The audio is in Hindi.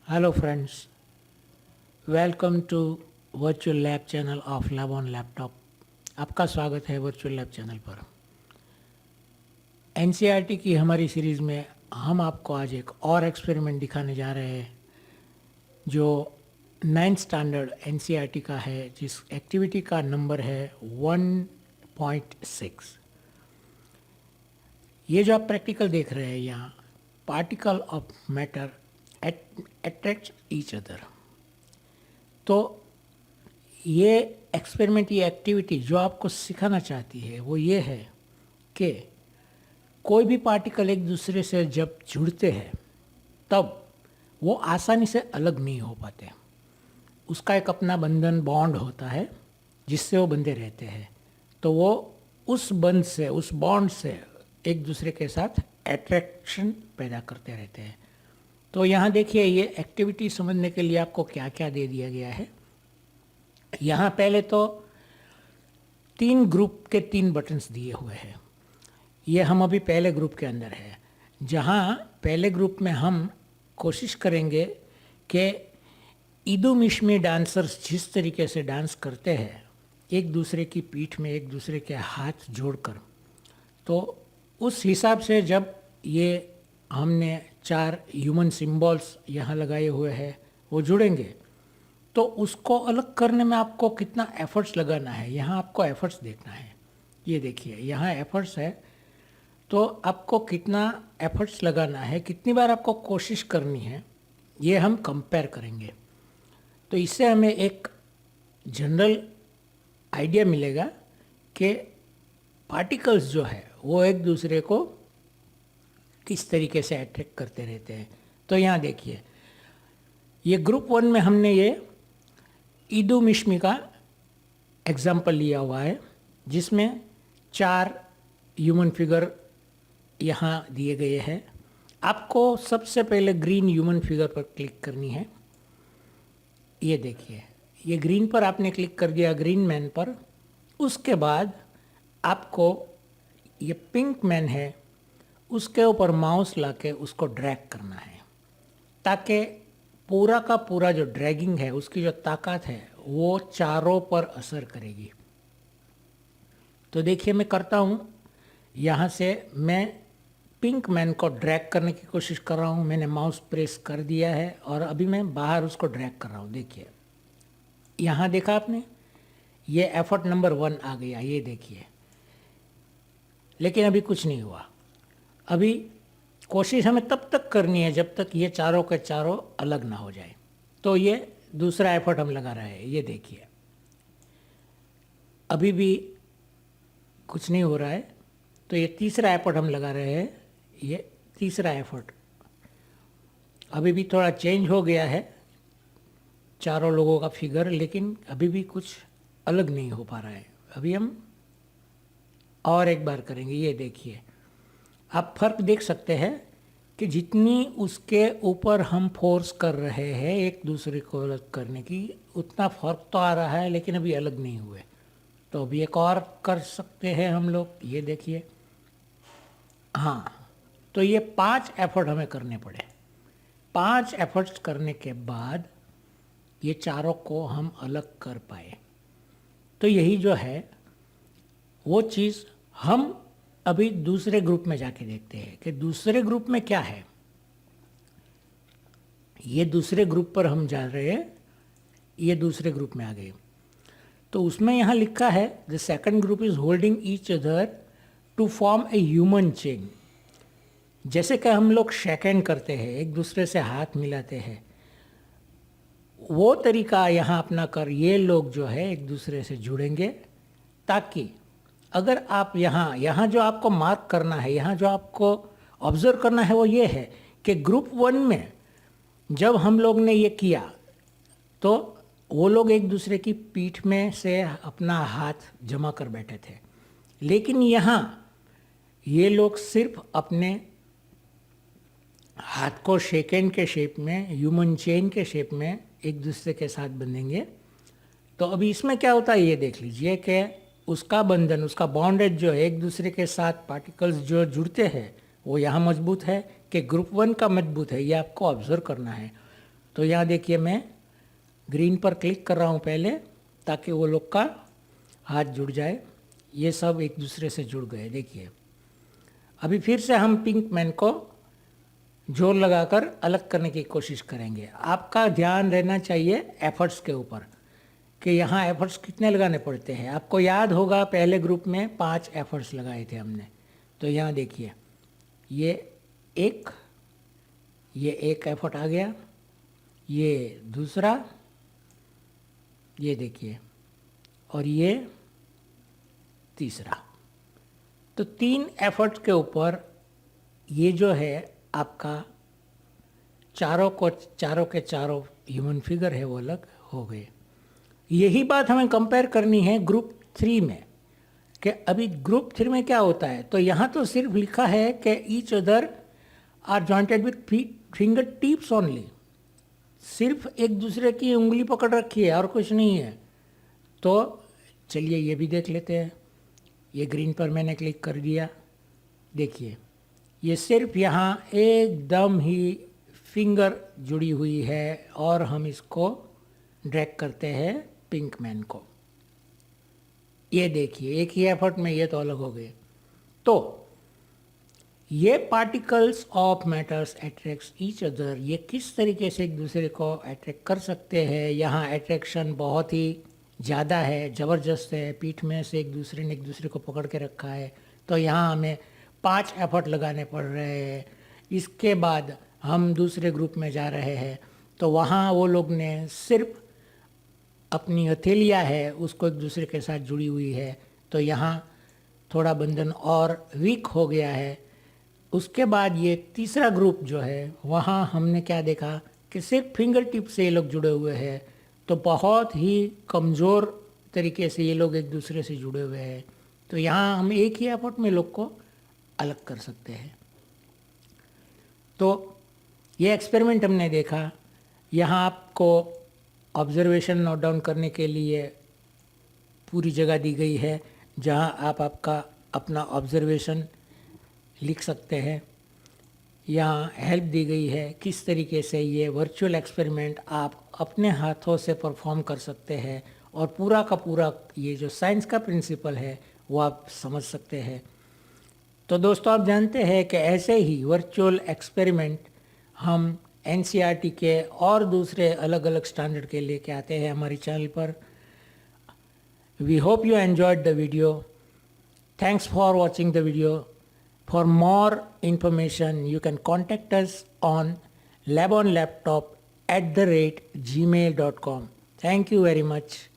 Hello friends, welcome to virtual lab channel of lab on laptop. आपका स्वागत है वर्चुअल लैब चैनल पर। एनसीईआरटी की हमारी सीरीज़ में हम आपको आज एक और एक्सपेरिमेंट दिखाने जा रहे हैं जो 9th स्टैंडर्ड एनसीईआरटी का है, जिस एक्टिविटी का नंबर है 1.6। ये जो आप प्रैक्टिकल देख रहे हैं यहाँ, particle of matter attract each other. तो ये एक्सपेरिमेंट, ये एक्टिविटी जो आपको सिखाना चाहती है वो ये है कि कोई भी पार्टिकल एक दूसरे से जब जुड़ते हैं तब वो आसानी से अलग नहीं हो पाते। उसका एक अपना बंधन, बॉन्ड होता है जिससे वो बंधे रहते हैं। तो वो उस बंध से, उस बॉन्ड से एक दूसरे के साथ अट्रैक्शन पैदा करते रहते हैं। तो यहाँ देखिए, ये एक्टिविटी समझने के लिए आपको क्या क्या दे दिया गया है। यहाँ पहले तो 3 ग्रुप के 3 बटन्स दिए हुए हैं। ये हम अभी पहले ग्रुप के अंदर है, जहाँ पहले ग्रुप में हम कोशिश करेंगे कि इदुमिश्मी डांसर्स जिस तरीके से डांस करते हैं, एक दूसरे की पीठ में एक दूसरे के हाथ जोड़कर, तो उस हिसाब से जब ये हमने 4 ह्यूमन सिंबल्स यहाँ लगाए हुए हैं वो जुड़ेंगे, तो उसको अलग करने में आपको कितना एफर्ट्स लगाना है, यहाँ आपको एफर्ट्स देखना है। ये देखिए, यहाँ एफर्ट्स है, तो आपको कितना एफर्ट्स लगाना है, कितनी बार आपको कोशिश करनी है, ये हम कंपेयर करेंगे। तो इससे हमें एक जनरल आइडिया मिलेगा कि पार्टिकल्स जो है वो एक दूसरे को किस तरीके से अट्रैक्ट करते रहते हैं। तो यहाँ देखिए, ये ग्रुप 1 में हमने ये इदुमिश्मी का एग्जाम्पल लिया हुआ है, जिसमें 4 ह्यूमन फिगर यहाँ दिए गए हैं। आपको सबसे पहले ग्रीन ह्यूमन फिगर पर क्लिक करनी है। ये देखिए, ये ग्रीन पर आपने क्लिक कर दिया, ग्रीन मैन पर। उसके बाद आपको ये पिंक मैन है, उसके ऊपर माउस लाके उसको ड्रैग करना है, ताकि पूरा का पूरा जो ड्रैगिंग है, उसकी जो ताकत है वो चारों पर असर करेगी। तो देखिए, मैं करता हूँ। यहाँ से मैं पिंक मैन को ड्रैग करने की कोशिश कर रहा हूँ। मैंने माउस प्रेस कर दिया है और अभी मैं बाहर उसको ड्रैग कर रहा हूँ। देखिए, यहाँ देखा आपने, ये एफर्ट नंबर 1 आ गया, ये देखिए। लेकिन अभी कुछ नहीं हुआ। अभी कोशिश हमें तब तक करनी है जब तक ये चारों के चारों अलग ना हो जाए। तो ये दूसरा एफर्ट हम लगा रहे हैं। ये देखिए, अभी भी कुछ नहीं हो रहा है। तो ये तीसरा एफर्ट हम लगा रहे हैं। ये तीसरा एफर्ट अभी भी थोड़ा चेंज हो गया है, चारों लोगों का फिगर, लेकिन अभी भी कुछ अलग नहीं हो पा रहा है। अभी हम और एक बार करेंगे। ये देखिए, आप फर्क देख सकते हैं कि जितनी उसके ऊपर हम फोर्स कर रहे हैं एक दूसरे को अलग करने की, उतना फर्क तो आ रहा है, लेकिन अभी अलग नहीं हुए। तो अभी एक और कर सकते हैं हम लोग। ये देखिए, हाँ, तो ये 5 एफर्ट हमें करने पड़े। 5 एफर्ट्स करने के बाद ये चारों को हम अलग कर पाए। तो यही जो है वो चीज़ हम अभी दूसरे ग्रुप में जाके देखते हैं कि दूसरे ग्रुप में क्या है। ये दूसरे ग्रुप पर हम जा रहे हैं। ये दूसरे ग्रुप में आ गए। तो उसमें यहाँ लिखा है, the second group is holding each other to form a human chain. जैसे कि हम लोग शेक हैंड करते हैं, एक दूसरे से हाथ मिलाते हैं, वो तरीका यहाँ अपना कर ये लोग जो है एक दूसरे से जुड़ेंगे, ताकि अगर आप यहाँ जो आपको मार्क करना है, यहाँ जो आपको ऑब्जर्व करना है वो ये है कि ग्रुप 1 में जब हम लोग ने ये किया तो वो लोग एक दूसरे की पीठ में से अपना हाथ जमा कर बैठे थे, लेकिन यहाँ ये लोग सिर्फ अपने हाथ को शेक हैंड के शेप में, ह्यूमन चेन के शेप में एक दूसरे के साथ बंधेंगे। तो अभी इसमें क्या होता है ये देख लीजिए कि उसका बंधन, उसका बॉन्डेज जो है एक दूसरे के साथ, पार्टिकल्स जो जुड़ते हैं वो यहाँ मजबूत है कि ग्रुप 1 का मजबूत है, ये आपको ऑब्जर्व करना है। तो यहाँ देखिए मैं ग्रीन पर क्लिक कर रहा हूँ पहले, ताकि वो लोग का हाथ जुड़ जाए। ये सब एक दूसरे से जुड़ गए। देखिए अभी फिर से हम पिंक मैन को जोर लगाकर अलग करने की कोशिश करेंगे। आपका ध्यान रहना चाहिए एफर्ट्स के ऊपर कि यहाँ एफर्ट्स कितने लगाने पड़ते हैं। आपको याद होगा पहले ग्रुप में 5 एफर्ट्स लगाए थे हमने। तो यहाँ देखिए ये एक एफर्ट आ गया, ये दूसरा, ये देखिए, और ये तीसरा। तो 3 एफर्ट्स के ऊपर ये जो है आपका चारों के चारों ह्यूमन फिगर है वो अलग हो गए। यही बात हमें कंपेयर करनी है ग्रुप 3 में कि अभी ग्रुप 3 में क्या होता है। तो यहाँ तो सिर्फ लिखा है कि each other are jointed with finger tips only, सिर्फ एक दूसरे की उंगली पकड़ रखी है और कुछ नहीं है। तो चलिए ये भी देख लेते हैं। ये ग्रीन पर मैंने क्लिक कर दिया। देखिए ये सिर्फ यहाँ एकदम ही फिंगर जुड़ी हुई है और हम इसको ड्रैग करते हैं पिंक मैन को। ये देखिए एक ही एफर्ट में ये तो अलग हो गए। तो ये particles of matters attracts each other, ये किस तरीके से एक दूसरे को अट्रैक्ट कर सकते हैं। यहाँ अट्रैक्शन बहुत ही ज़्यादा है, ज़बरदस्त है। पीठ में से एक दूसरे को पकड़ के रखा है। तो यहाँ हमें 5 एफर्ट लगाने पड़ रहे हैं। इसके बाद हम दूसरे ग्रुप में जा रहे हैं, तो वहाँ वो लोग ने सिर्फ अपनी हथेलियाँ है उसको एक दूसरे के साथ जुड़ी हुई है। तो यहाँ थोड़ा बंधन और वीक हो गया है। उसके बाद ये तीसरा ग्रुप जो है वहाँ हमने क्या देखा कि सिर्फ फिंगर टिप से ये लोग जुड़े हुए हैं। तो बहुत ही कमज़ोर तरीके से ये लोग एक दूसरे से जुड़े हुए हैं। तो यहाँ हम एक ही एफर्ट में लोग को अलग कर सकते हैं। तो ये एक्सपेरिमेंट हमने देखा। यहाँ आपको ऑब्जर्वेशन नोट डाउन करने के लिए पूरी जगह दी गई है, जहाँ आप आपका अपना ऑब्जर्वेशन लिख सकते हैं। यहाँ हेल्प दी गई है किस तरीके से ये वर्चुअल एक्सपेरिमेंट आप अपने हाथों से परफॉर्म कर सकते हैं, और पूरा का पूरा ये जो साइंस का प्रिंसिपल है वो आप समझ सकते हैं। तो दोस्तों आप जानते हैं कि ऐसे ही वर्चुअल एक्सपेरिमेंट हम एनसीईआरटी के और दूसरे अलग अलग स्टैंडर्ड के लेके आते हैं हमारी चैनल पर। We hope you enjoyed the video. Thanks for watching the video. For more information, you can contact us on labonlaptop@gmail.com. Thank you very much.